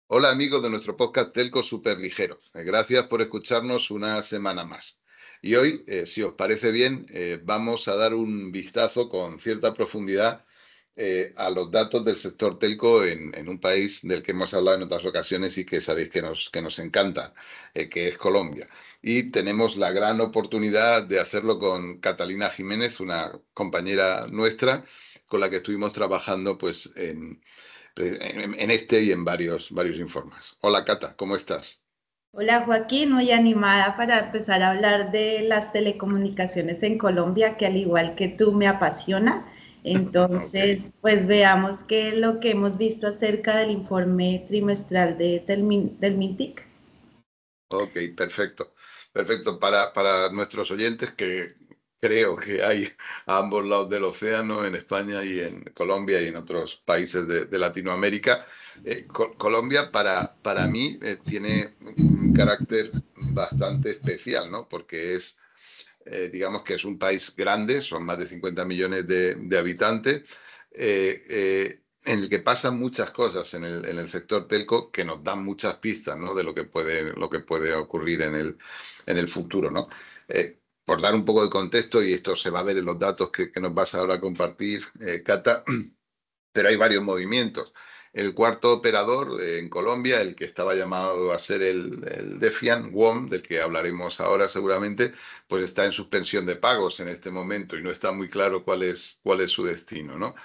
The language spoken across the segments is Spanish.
Hola amigos de nuestro podcast Telco Superligero. Gracias por escucharnos una semana más. Y hoy, si os parece bien, vamos a dar un vistazo con cierta profundidad a los datos del sector telco en un país del que hemos hablado en otras ocasiones y que sabéis que nos encanta, que es Colombia. Y tenemos la gran oportunidad de hacerlo con Catalina Jiménez, una compañera nuestra con la que estuvimos trabajando pues en este y en varios informes. Hola Cata, ¿cómo estás? Hola Joaquín, muy animada para empezar a hablar de las telecomunicaciones en Colombia, que al igual que tú me apasiona. Ok, Entonces, pues veamos qué es lo que hemos visto acerca del informe trimestral del MINTIC. ok, perfecto. Perfecto. Para nuestros oyentes, que creo que hay a ambos lados del océano, en España y en Colombia y en otros países de Latinoamérica, Colombia para mí tiene un carácter bastante especial, ¿no? Porque digamos que es un país grande, son más de 50 millones de habitantes, en el que pasan muchas cosas en el sector telco que nos dan muchas pistas, ¿no? De lo que puede ocurrir en el futuro, ¿no? Por dar un poco de contexto, y esto se va a ver en los datos que nos vas ahora a compartir, Cata, pero hay varios movimientos. El cuarto operador en Colombia, el que estaba llamado a ser el Defian, WOM, del que hablaremos ahora seguramente, pues está en suspensión de pagos en este momento y no está muy claro cuál es su destino, ¿no?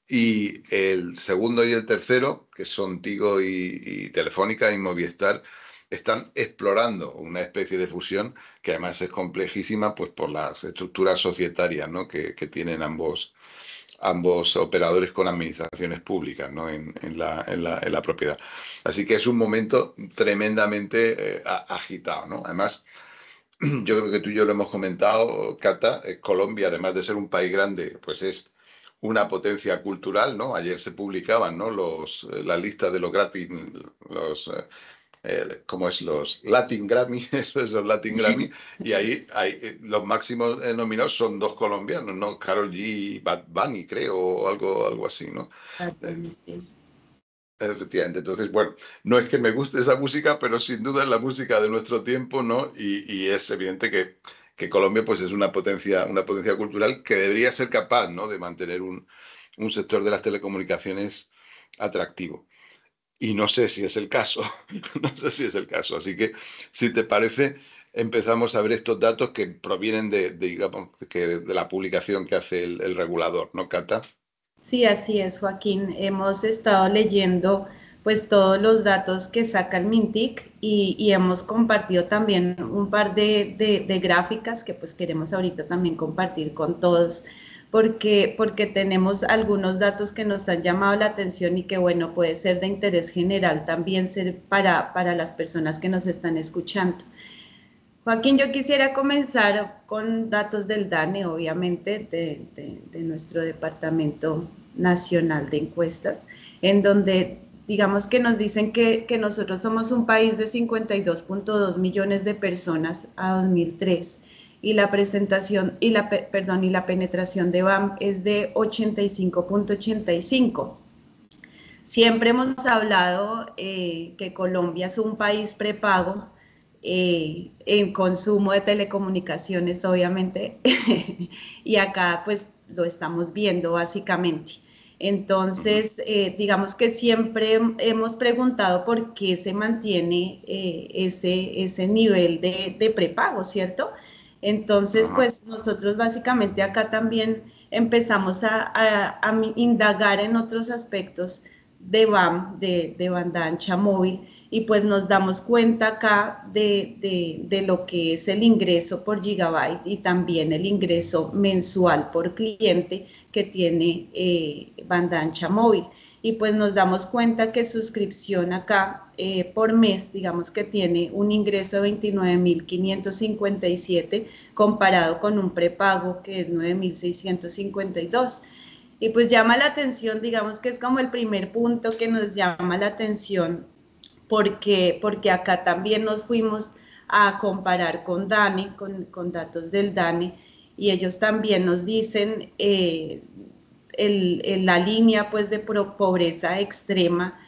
Y el segundo y el tercero, que son Tigo y Telefónica y Movistar, están explorando una especie de fusión que además es complejísima pues por las estructuras societarias, ¿no? que tienen ambos operadores con administraciones públicas, ¿no? en la propiedad. Así que es un momento tremendamente agitado, ¿no? Además, yo creo que tú y yo lo hemos comentado, Cata, Colombia, además de ser un país grande, pues es una potencia cultural, ¿no? Ayer se publicaban, ¿no? La lista de los gratis, los, ¿cómo es? Los Latin Grammy, eso es los Latin Grammy, y ahí hay, los máximos nominados son dos colombianos, ¿no? Karol G y Bad Bunny, creo, o algo así, ¿no? Eh, Efectivamente, entonces, bueno, no es que me guste esa música, pero sin duda es la música de nuestro tiempo, ¿no? Y es evidente que Colombia, pues, es una potencia cultural que debería ser capaz, ¿no? De mantener un sector de las telecomunicaciones atractivo. Y no sé si es el caso, no sé si es el caso. Así que, si te parece, empezamos a ver estos datos que provienen digamos, de la publicación que hace el regulador, ¿no, Cata? Sí, así es, Joaquín. Hemos estado leyendo pues todos los datos que saca el MINTIC y hemos compartido también un par de gráficas que pues queremos ahorita también compartir con todos porque tenemos algunos datos que nos han llamado la atención y que bueno, puede ser de interés general también ser para las personas que nos están escuchando. Joaquín, yo quisiera comenzar con datos del DANE, obviamente, de nuestro Departamento Nacional de Encuestas, en donde digamos que nos dicen que nosotros somos un país de 52,2 millones de personas a 2003 y la presentación y la penetración de BAM es de 85,85. Siempre hemos hablado que Colombia es un país prepago en consumo de telecomunicaciones, obviamente, y acá pues lo estamos viendo básicamente. Ujú. Entonces, digamos que siempre hemos preguntado por qué se mantiene ese nivel de prepago, ¿cierto? Entonces, Ajá. pues nosotros básicamente acá también empezamos a indagar en otros aspectos de BAM, de banda ancha móvil, y pues nos damos cuenta acá de lo que es el ingreso por gigabyte y también el ingreso mensual por cliente que tiene banda ancha móvil. Y pues nos damos cuenta que suscripción acá por mes, digamos que tiene un ingreso de 29,557 comparado con un prepago que es 9,652. Y pues llama la atención, digamos que es como el primer punto que nos llama la atención, porque acá también nos fuimos a comparar con DANE, con datos del DANE, y ellos también nos dicen la línea pues de pobreza extrema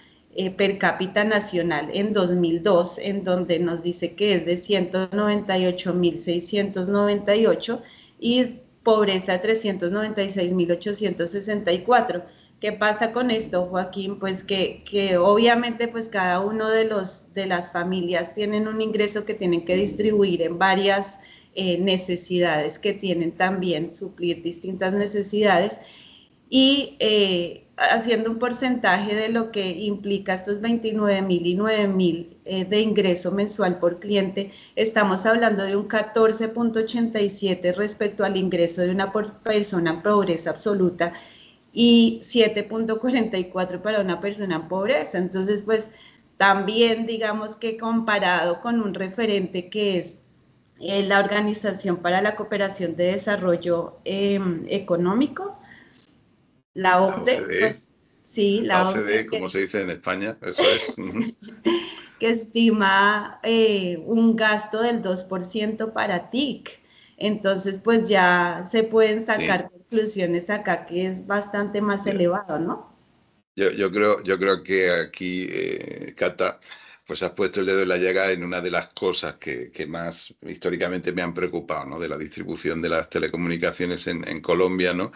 per cápita nacional en 2002, en donde nos dice que es de 198.698 y pobreza 396.864. ¿Qué pasa con esto, Joaquín? Pues que obviamente pues cada uno de las familias tienen un ingreso que tienen que distribuir en varias necesidades que tienen también, suplir distintas necesidades y haciendo un porcentaje de lo que implica estos 29.000 y 9.000 de ingreso mensual por cliente, estamos hablando de un 14.87 respecto al ingreso de una persona en pobreza absoluta y 7.44 para una persona en pobreza. Entonces, pues también digamos que comparado con un referente que es la Organización para la Cooperación de Desarrollo Económico, la La OCDE, OCDE, pues sí, la la OCDE, OCDE como se dice en España, eso es. que estima un gasto del 2% para TIC. Entonces, pues ya se pueden Sí, sacar conclusiones acá que es bastante más ya. elevado, ¿no? Yo creo que aquí, Cata, pues has puesto el dedo en la llaga en una de las cosas que más históricamente me han preocupado, ¿no? De la distribución de las telecomunicaciones en Colombia, ¿no?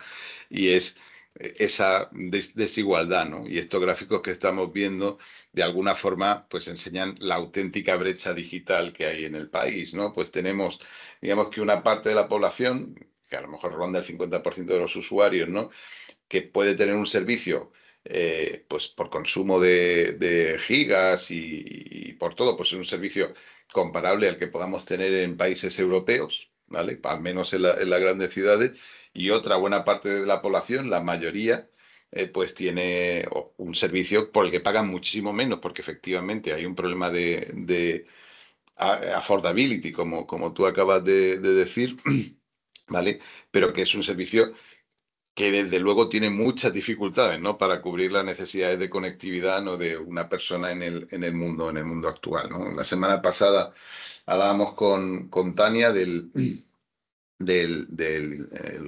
Y es esa desigualdad, ¿no? Y estos gráficos que estamos viendo, de alguna forma, pues enseñan la auténtica brecha digital que hay en el país, ¿no? Pues tenemos, digamos que una parte de la población, que a lo mejor ronda el 50% de los usuarios, ¿no? Que puede tener un servicio, pues por consumo de gigas y por todo, pues es un servicio comparable al que podamos tener en países europeos, ¿vale? Al menos en las grandes ciudades, y otra buena parte de la población, la mayoría, pues tiene un servicio por el que pagan muchísimo menos, porque efectivamente hay un problema de affordability, como tú acabas de decir, ¿vale? Pero que es un servicio que desde luego tiene muchas dificultades, ¿no? Para cubrir las necesidades de conectividad, ¿no? De una persona en el mundo actual, ¿no? La semana pasada hablábamos con Tania del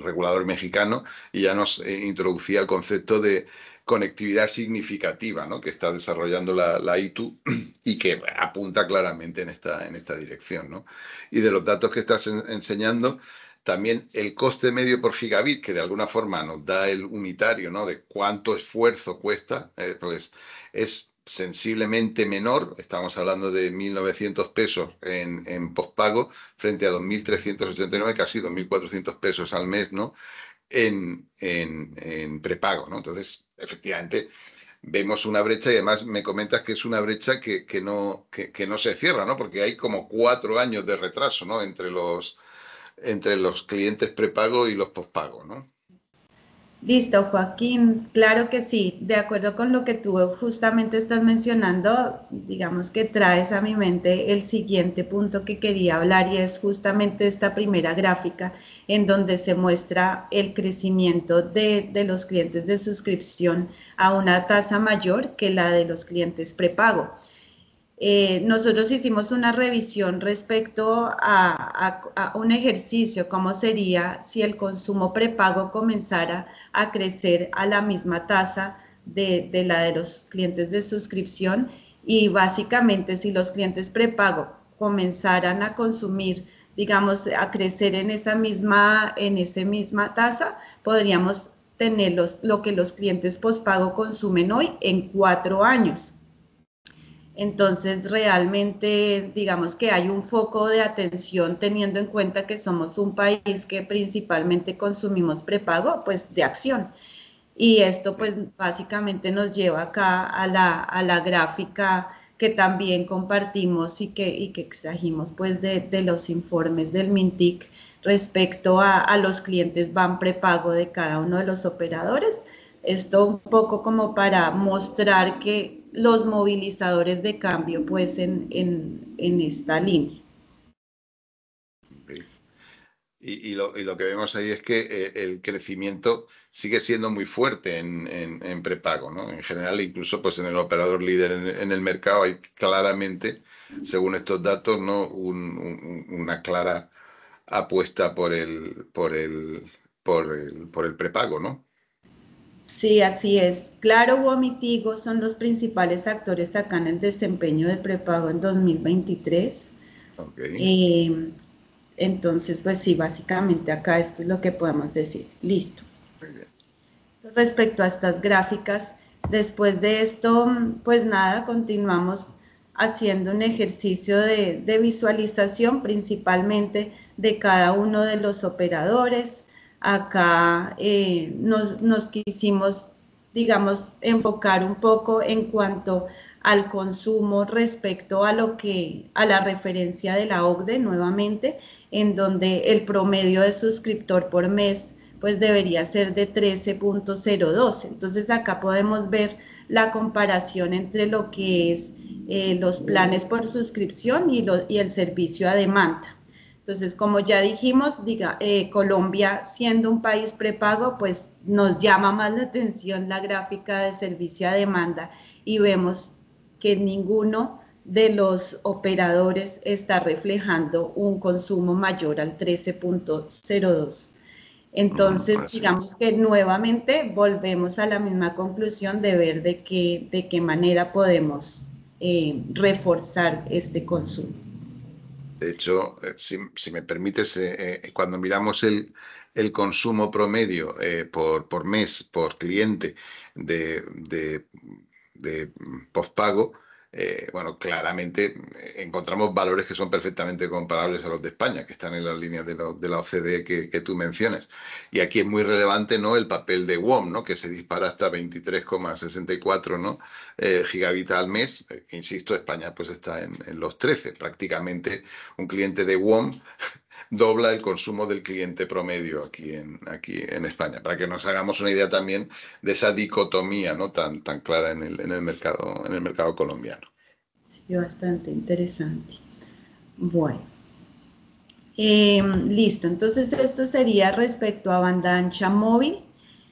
regulador mexicano y ya nos introducía el concepto de conectividad significativa, ¿no? Que está desarrollando la ITU y que apunta claramente en esta dirección, ¿no? Y de los datos que estás enseñando, también el coste medio por gigabit, que de alguna forma nos da el unitario, ¿no? De cuánto esfuerzo cuesta, pues es sensiblemente menor, estamos hablando de 1.900 pesos en pospago, frente a 2.389, casi 2.400 pesos al mes, ¿no? En prepago, ¿no? Entonces, efectivamente, vemos una brecha y además me comentas que es una brecha que no se cierra, ¿no? Porque hay como 4 años de retraso, ¿no? Entre los clientes prepago y los pospago, ¿no? Listo, Joaquín, claro que sí, de acuerdo con lo que tú justamente estás mencionando, digamos que traes a mi mente el siguiente punto que quería hablar y es justamente esta primera gráfica en donde se muestra el crecimiento de los clientes de suscripción a una tasa mayor que la de los clientes prepago. Nosotros hicimos una revisión respecto a un ejercicio, cómo sería si el consumo prepago comenzara a crecer a la misma tasa de la de los clientes de suscripción y básicamente si los clientes prepago comenzaran a consumir, digamos, a crecer en esa misma tasa, podríamos tener lo que los clientes pospago consumen hoy en 4 años. Entonces, realmente, digamos que hay un foco de atención teniendo en cuenta que somos un país que principalmente consumimos prepago, pues de acción. Y esto, pues básicamente nos lleva acá a la gráfica que también compartimos y que extrajimos pues de los informes del MINTIC respecto a los clientes van prepago de cada uno de los operadores. Esto un poco como para mostrar que los movilizadores de cambio pues en esta línea. Ok. Y lo que vemos ahí es que el crecimiento sigue siendo muy fuerte en prepago, ¿no? En general, incluso pues en el operador líder en el mercado hay claramente, según estos datos, ¿no? Una clara apuesta por el prepago, ¿no? Sí, así es. Claro, WOM y Tigo son los principales actores acá en el desempeño del prepago en 2023. Ok, Eh, entonces, pues sí, básicamente acá esto es lo que podemos decir. Listo. muy bien. Respecto a estas gráficas, después de esto, pues nada, continuamos haciendo un ejercicio de visualización principalmente de cada uno de los operadores. Acá nos quisimos, digamos, enfocar un poco en cuanto al consumo respecto a lo que a la referencia de la OCDE nuevamente, en donde el promedio de suscriptor por mes pues debería ser de 13.02. Entonces acá podemos ver la comparación entre lo que es los planes por suscripción y el servicio a demanda. Entonces, como ya dijimos, Colombia siendo un país prepago, pues nos llama más la atención la gráfica de servicio a demanda y vemos que ninguno de los operadores está reflejando un consumo mayor al 13.02. Entonces, Así es. digamos que nuevamente volvemos a la misma conclusión de ver de qué manera podemos reforzar este consumo. De hecho, si me permites, cuando miramos el consumo promedio por mes, por cliente de pospago, bueno, claramente encontramos valores que son perfectamente comparables a los de España, que están en la línea de la OCDE que tú mencionas. Y aquí es muy relevante, ¿no?, el papel de WOM, ¿no?, que se dispara hasta 23,64, ¿no?, gigabits al mes. Insisto, España pues está en los 13. Prácticamente un cliente de WOM dobla el consumo del cliente promedio aquí en España, para que nos hagamos una idea también de esa dicotomía, ¿no?, tan clara en el mercado colombiano. Sí, bastante interesante. Bueno, listo. Entonces esto sería respecto a banda ancha móvil.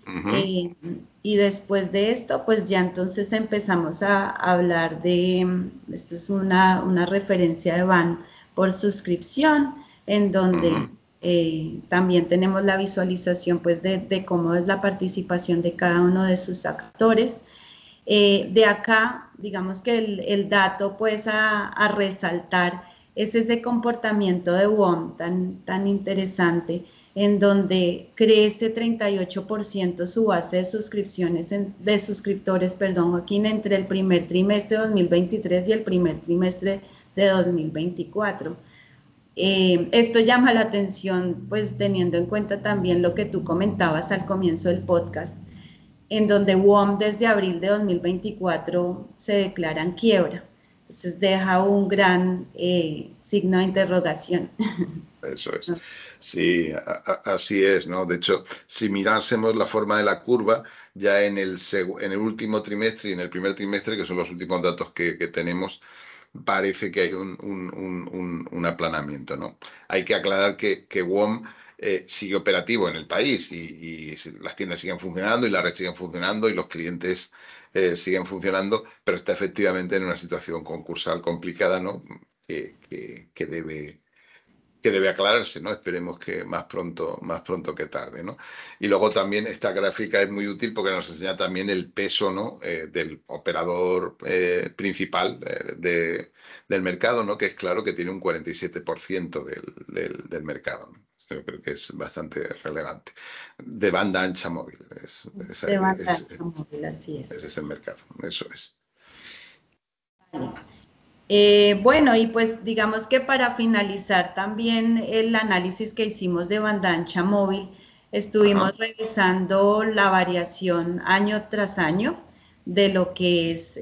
Ujú, Eh, y después de esto, pues ya entonces empezamos a hablar esto es una referencia de van por suscripción, en donde ujú. también tenemos la visualización pues de cómo es la participación de cada uno de sus actores. De acá, digamos que el dato pues a resaltar es ese comportamiento de WOM tan interesante, en donde crece 38% su base de suscripciones, de suscriptores, perdón, Joaquín, entre el primer trimestre de 2023 y el primer trimestre de 2024. Esto llama la atención, pues teniendo en cuenta también lo que tú comentabas al comienzo del podcast, en donde WOM desde abril de 2024 se declara en quiebra. Entonces deja un gran signo de interrogación. Eso es. Sí, así es, ¿no? De hecho, si mirásemos la forma de la curva, ya en el último trimestre y en el primer trimestre, que son los últimos datos que tenemos, parece que hay un aplanamiento, ¿no? Hay que aclarar que WOM sigue operativo en el país y las tiendas siguen funcionando y la red siguen funcionando y los clientes siguen funcionando, pero está efectivamente en una situación concursal complicada, ¿no? Que debe aclararse, ¿no? Esperemos que más pronto que tarde, ¿no? Y luego también esta gráfica es muy útil porque nos enseña también el peso, ¿no?, del operador principal del mercado, ¿no?, que es claro que tiene un 47% del mercado, ¿no? Yo creo que es bastante relevante. De banda ancha móvil. De banda ancha móvil, así es. Ese es el mercado, eso es. Bueno, y pues digamos que para finalizar también el análisis que hicimos de banda ancha móvil, Ajá. estuvimos revisando la variación año tras año de lo que es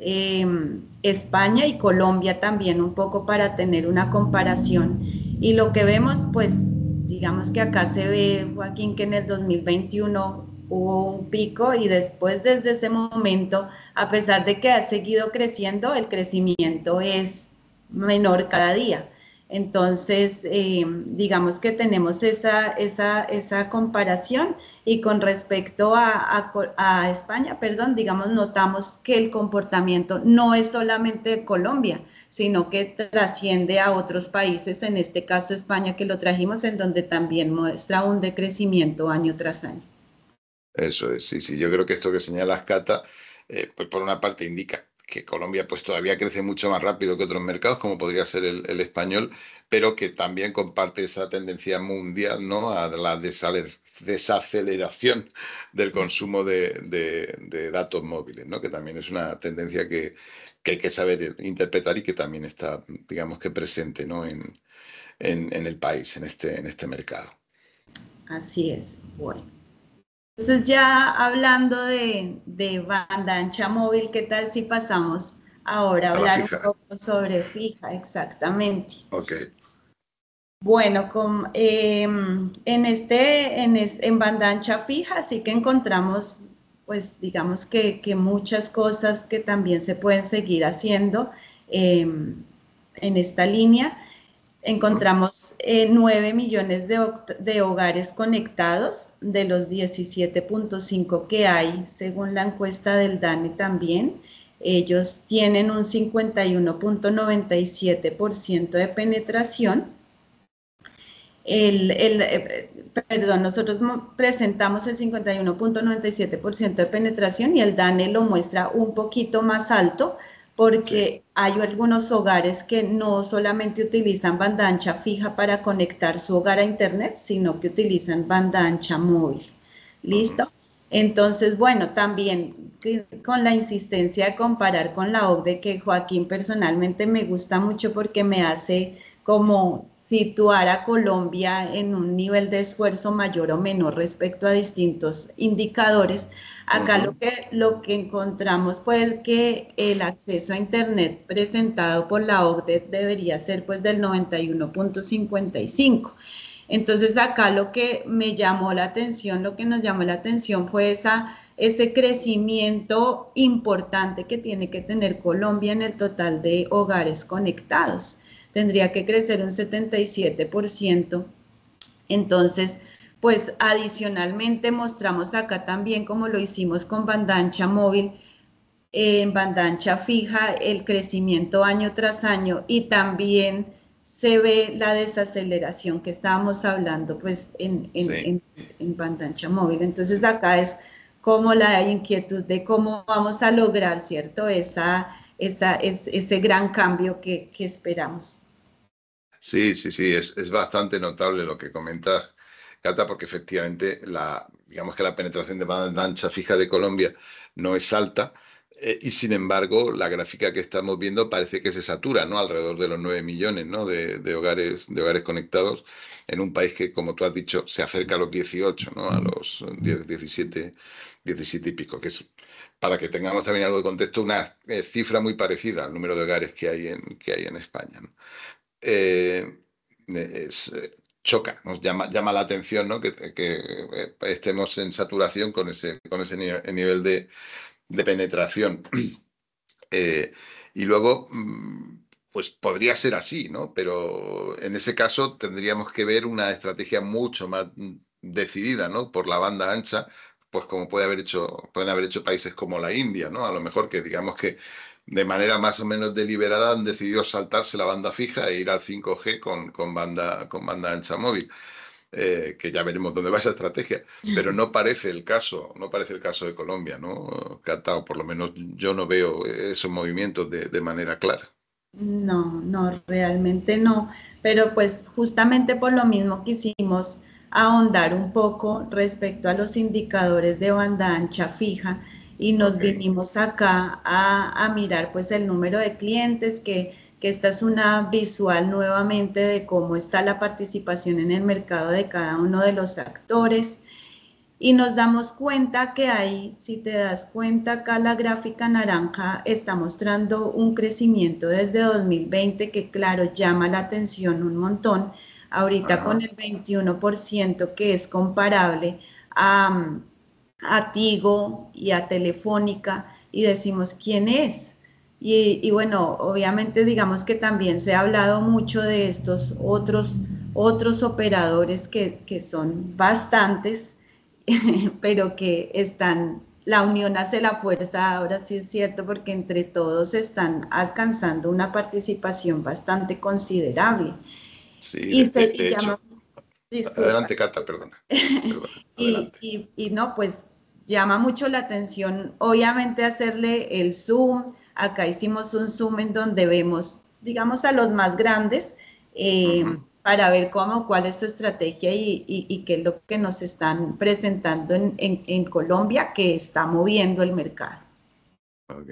España y Colombia también un poco para tener una comparación. Y lo que vemos, pues digamos que acá se ve, Joaquín, que en el 2021 hubo un pico y después desde ese momento, a pesar de que ha seguido creciendo, el crecimiento es menor cada día. Entonces, digamos que tenemos esa comparación y con respecto a España, perdón, digamos, notamos que el comportamiento no es solamente de Colombia, sino que trasciende a otros países, en este caso España, que lo trajimos, en donde también muestra un decrecimiento año tras año. Eso es, sí, sí. Yo creo que esto que señalas, Cata, pues por una parte indica que Colombia pues todavía crece mucho más rápido que otros mercados, como podría ser el español, pero que también comparte esa tendencia mundial, ¿no? A la desaceleración del consumo de datos móviles, ¿no? Que también es una tendencia que hay que saber interpretar y que también está, digamos que presente, ¿no? En el país, en este mercado. Así es. Bueno. Entonces ya hablando de banda ancha móvil, ¿qué tal si pasamos ahora a A la hablar un fija. poco sobre fija? Exactamente. Ok. Bueno, en banda ancha fija sí que encontramos, pues digamos que muchas cosas que también se pueden seguir haciendo eh, en esta línea. Ujú. Encontramos 9 millones de hogares conectados, de los 17.5 que hay, según la encuesta del DANE también. Ellos tienen un 51.97% de penetración. Perdón, nosotros presentamos el 51.97% de penetración y el DANE lo muestra un poquito más alto Sí. porque hay algunos hogares que no solamente utilizan banda ancha fija para conectar su hogar a internet, sino que utilizan banda ancha móvil. Ujú. ¿Listo? Entonces, bueno, también con la insistencia de comparar con la OCDE, que Joaquín personalmente me gusta mucho porque me hace como situar a Colombia en un nivel de esfuerzo mayor o menor respecto a distintos indicadores. Acá Ujú. lo que encontramos pues que el acceso a Internet presentado por la OCDE debería ser pues del 91.55. Entonces acá lo que me llamó la atención, lo que nos llamó la atención fue ese crecimiento importante que tiene que tener Colombia en el total de hogares conectados. Tendría que crecer un 77%. Entonces, pues adicionalmente mostramos acá también, como lo hicimos con banda ancha móvil, en banda ancha fija, el crecimiento año tras año y también se ve la desaceleración que estábamos hablando pues Sí. en banda ancha móvil. Entonces acá es como la inquietud de cómo vamos a lograr, ¿cierto? Ese gran cambio que esperamos. Sí, sí, sí, es bastante notable lo que comentas, Cata, porque efectivamente digamos que la penetración de banda ancha fija de Colombia no es alta, y sin embargo la gráfica que estamos viendo parece que se satura, ¿no? Alrededor de los 9 millones, ¿no? De hogares conectados en un país que, como tú has dicho, se acerca a los 18, ¿no? A los 10, 17, 17 y pico, que es, para que tengamos también algo de contexto, una cifra muy parecida al número de hogares que hay en España, ¿no? eh, es, choca, nos llama la atención, ¿no? Que estemos en saturación con ese nivel de penetración. Eh, y luego, pues podría ser así, ¿no? Pero en ese caso tendríamos que ver una estrategia mucho más decidida, ¿no? Por la banda ancha, pues como pueden haber hecho países como la India, ¿no? A lo mejor que digamos que de manera más o menos deliberada han decidido saltarse la banda fija e ir al 5G con banda ancha móvil, que ya veremos dónde va esa estrategia, pero no parece el caso, no parece el caso de Colombia, ¿no? Cata, o por lo menos yo no veo esos movimientos de manera clara. No, no, realmente no. Pero pues justamente por lo mismo quisimos ahondar un poco respecto a los indicadores de banda ancha fija y nos Ok. vinimos acá a mirar pues el número de clientes, que esta es una visual nuevamente de cómo está la participación en el mercado de cada uno de los actores. Y nos damos cuenta que ahí, si te das cuenta, acá la gráfica naranja está mostrando un crecimiento desde 2020 que, claro, llama la atención un montón. Ahorita con Ajá. el 21% que es comparable a, a Tigo y a Telefónica y decimos, ¿quién es? Y bueno, obviamente digamos que también se ha hablado mucho de estos otros operadores que son bastantes pero que están, la unión hace la fuerza, ahora sí es cierto, porque entre todos están alcanzando una participación bastante considerable. Sí, Y de llama, hecho, disculpa, adelante, Cata, perdona, perdona, y, adelante. y, y no, pues llama mucho la atención, obviamente, hacerle el zoom. Acá hicimos un zoom en donde vemos, digamos, a los más grandes, Ujú. para ver cuál es su estrategia y qué es lo que nos están presentando en Colombia, que está moviendo el mercado. Ok.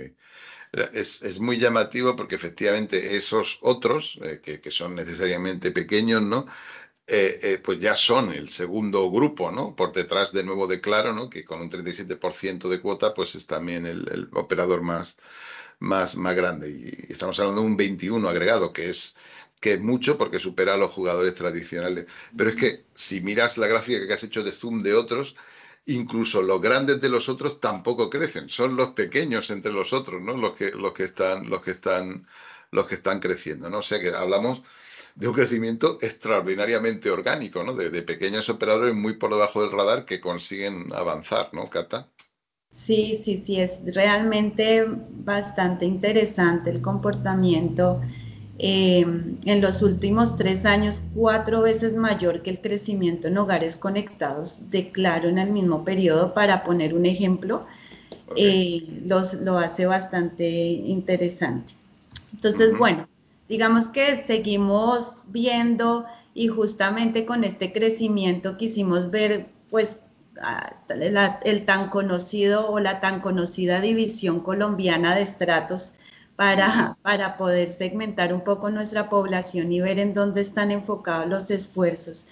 Es muy llamativo porque efectivamente esos otros, que son necesariamente pequeños, ¿no? Pues ya son el segundo grupo, ¿no? Por detrás de nuevo de Claro, ¿no? Que con un 37% de cuota, pues es también el operador más grande. Y estamos hablando de un 21 agregado, que es mucho porque supera a los jugadores tradicionales. Pero es que si miras la gráfica que has hecho de zoom de otros, incluso los grandes de los otros tampoco crecen. Son los pequeños entre los otros, ¿no? Los que están creciendo, ¿no? O sea que hablamos de un crecimiento extraordinariamente orgánico, ¿no? De pequeños operadores muy por debajo del radar que consiguen avanzar, ¿no, Cata? Sí, sí, sí, es realmente bastante interesante el comportamiento. En los últimos 3 años, 4 veces mayor que el crecimiento en hogares conectados de Claro en el mismo periodo, para poner un ejemplo, Ok. lo hace bastante interesante. Entonces, Ujú. bueno, digamos que seguimos viendo, y justamente con este crecimiento quisimos ver, pues, el tan conocido o la tan conocida división colombiana de estratos, Ujú. para poder segmentar un poco nuestra población y ver en dónde están enfocados los esfuerzos.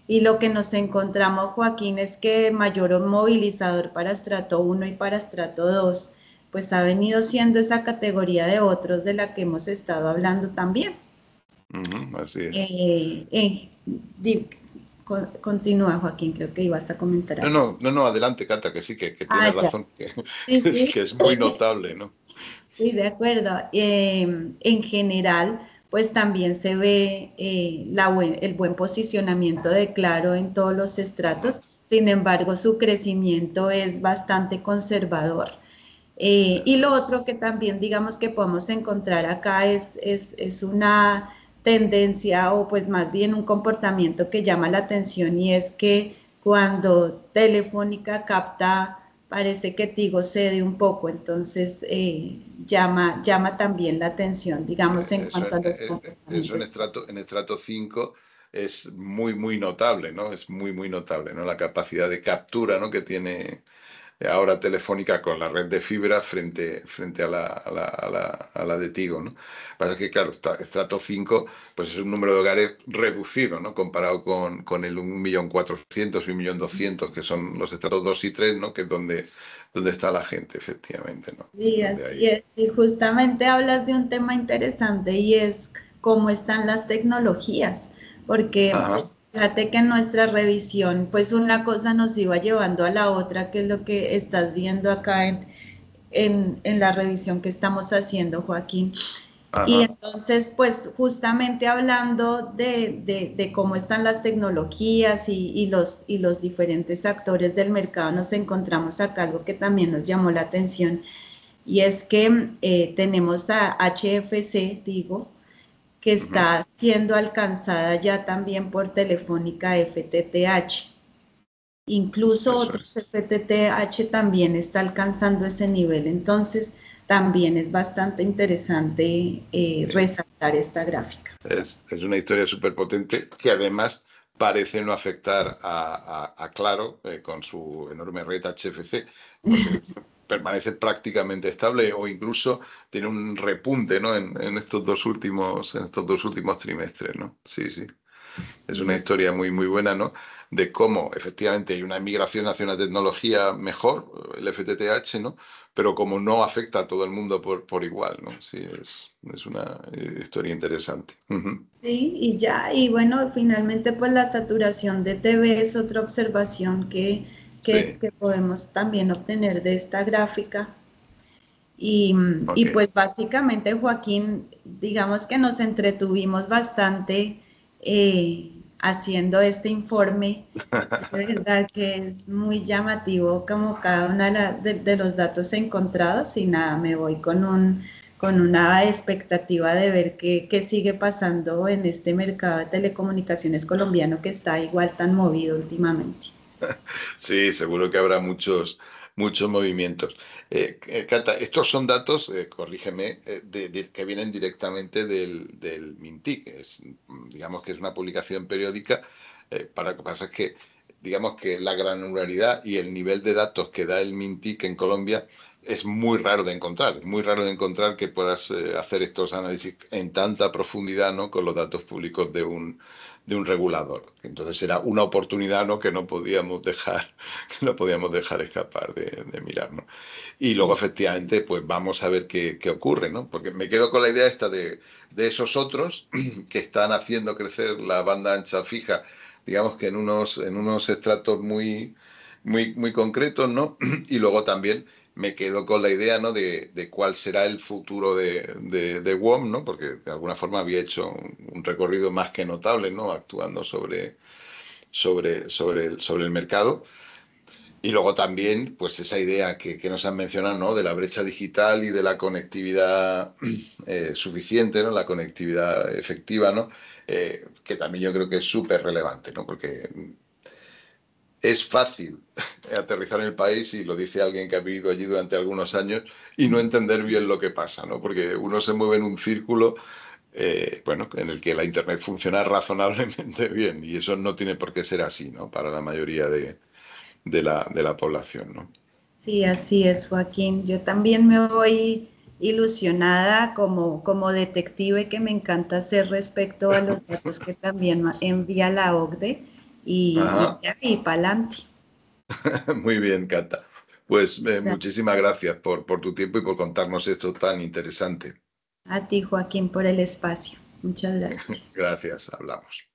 Y lo que nos encontramos, Joaquín, es que mayor movilizador para estrato 1 y para estrato 2, pues ha venido siendo esa categoría de otros de la que hemos estado hablando también. Ujú. Así es. Eh, eh, di- Continúa, Joaquín, creo que ibas a comentar No, algo. no, no, no, adelante, Cata, que sí, que tienes Ah, ya, razón, que, sí, que es, sí. que es muy notable, ¿no? Sí, de acuerdo. En general, pues también se ve, el buen posicionamiento de Claro en todos los Ujú. estratos. Sin embargo, su crecimiento es bastante conservador. Y Eso lo es. otro que también, digamos, que podemos encontrar acá es una tendencia, o pues más bien un comportamiento que llama la atención, y es que cuando Telefónica capta, parece que Tigo cede un poco. Entonces, llama también la atención, digamos, en Eso, cuanto a los eso en comportamientos. estrato 5 es muy, muy notable, ¿no? Es muy, muy notable, ¿no? La capacidad de captura, ¿no? Que tiene ahora Telefónica con la red de fibra frente a la de Tigo, ¿no? Lo que pasa es que, claro, estrato 5 pues es un número de hogares reducido, ¿no? Comparado con el 1.400.000 y 1.200.000, que son los estratos 2 y 3, ¿no? Que es donde está la gente, efectivamente, ¿no? Sí, Donde así hay... es. Y justamente hablas de un tema interesante, y es cómo están las tecnologías, porque Ajá. fíjate que en nuestra revisión, pues una cosa nos iba llevando a la otra, que es lo que estás viendo acá en la revisión que estamos haciendo, Joaquín. Y Ajá. entonces, pues justamente hablando de cómo están las tecnologías y los diferentes actores del mercado, nos encontramos acá algo que también nos llamó la atención, y es que tenemos a HFC, digo, que Ujú. está siendo alcanzada ya también por Telefónica FTTH. Incluso Eso otros es. FTTH también está alcanzando ese nivel. Entonces, también es bastante interesante, Sí. resaltar esta gráfica. Es una historia súper potente que además parece no afectar a Claro, con su enorme red HFC, porque permanece prácticamente estable o incluso tiene un repunte, ¿no? En estos dos últimos trimestres, ¿no? Sí, sí. Es una Sí, historia muy, muy buena, ¿no? De cómo efectivamente hay una migración hacia una tecnología mejor, el FTTH, ¿no? Pero como no afecta a todo el mundo por igual, ¿no? Sí, es una historia interesante. Ujú. sí, y ya, y bueno, finalmente pues la saturación de TV es otra observación Sí, que podemos también obtener de esta gráfica. Y ok. pues básicamente, Joaquín, digamos que nos entretuvimos bastante, haciendo este informe. De verdad que es muy llamativo como cada uno de los datos encontrados, y nada, me voy con una expectativa de ver qué sigue pasando en este mercado de telecomunicaciones colombiano, que está igual tan movido últimamente. Sí, seguro que habrá muchos movimientos. Cata, estos son datos, corrígeme, que vienen directamente del MINTIC. Digamos que es una publicación periódica. Lo que pasa es que, digamos que la granularidad y el nivel de datos que da el MINTIC en Colombia es muy raro de encontrar. Es muy raro de encontrar que puedas hacer estos análisis en tanta profundidad, ¿no? Con los datos públicos de un regulador. Entonces era una oportunidad, ¿no? Que no podíamos dejar, que no podíamos dejar escapar de mirar, ¿no? Y luego, Sí. efectivamente, pues vamos a ver qué ocurre, ¿no? Porque me quedo con la idea esta de esos otros que están haciendo crecer la banda ancha fija, digamos que en unos estratos muy concretos, ¿no? Y luego también me quedo con la idea, ¿no? De cuál será el futuro de WOM, ¿no? Porque de alguna forma había hecho un recorrido más que notable, ¿no? Actuando sobre el mercado. Y luego también, pues esa idea que nos han mencionado, ¿no? De la brecha digital y de la conectividad suficiente, ¿no? La conectividad efectiva, ¿no? Que también yo creo que es súper relevante, ¿no? Porque es fácil aterrizar en el país, y lo dice alguien que ha vivido allí durante algunos años, y no entender bien lo que pasa, ¿no? Porque uno se mueve en un círculo, bueno, en el que la Internet funciona razonablemente bien, y eso no tiene por qué ser así, ¿no? Para la mayoría de la población, ¿no? Sí, así es, Joaquín. Yo también me voy ilusionada como detective que me encanta hacer respecto a los datos que también envía la OCDE Ajá. y para adelante. Muy bien, Cata. Pues muchísimas gracias por tu tiempo y por contarnos esto tan interesante. A ti, Joaquín, por el espacio. Muchas gracias. Gracias, hablamos.